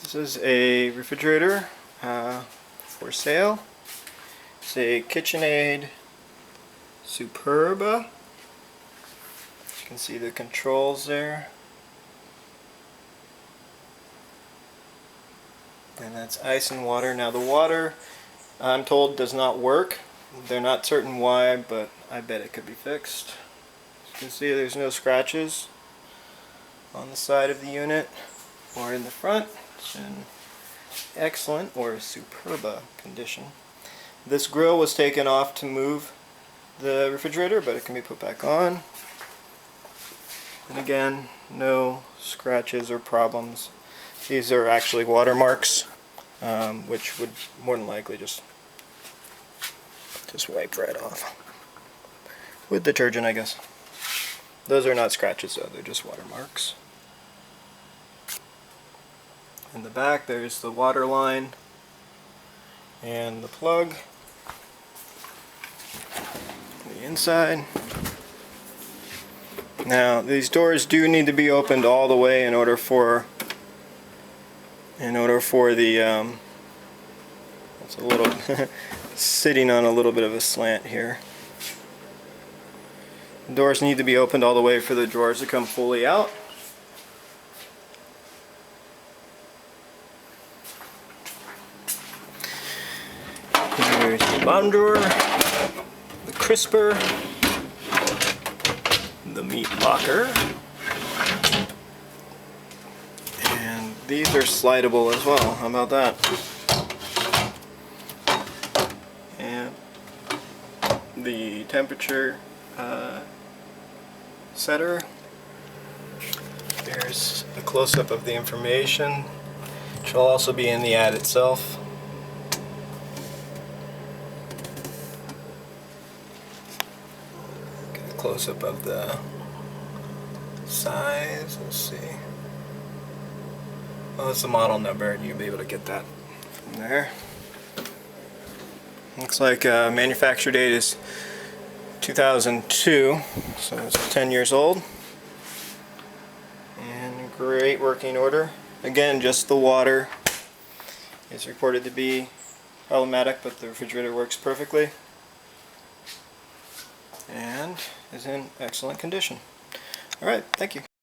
This is a refrigerator for sale. It's a KitchenAid Superba. You can see the controls there. And that's ice and water. Now the water, I'm told, does not work. They're not certain why, but I bet it could be fixed. As you can see, there's no scratches on the side of the unit or in the front. It's in excellent or Superba condition. This grill was taken off to move the refrigerator, but it can be put back on. And again, no scratches or problems. These are actually watermarks, which would more than likely just wipe right off with detergent, I guess. Those are not scratches though, they're just watermarks. In the back there's the water line and the plug. The inside. Now these doors do need to be opened all the way in order for the it's a little sitting on a little bit of a slant here. The doors need to be opened all the way for the drawers to come fully out. Here's the bottom drawer, the crisper, the meat locker, and these are slidable as well. How about that? And the temperature setter. There's a close-up of the information, which will also be in the ad itself. Get a close-up of the size. Let's see. Well, it's the model number, and you'll be able to get that from there. Looks like manufacture date is 2002, so it's 10 years old. And great working order. Again, just the water is reported to be problematic, but the refrigerator works perfectly and is in excellent condition. Alright, thank you.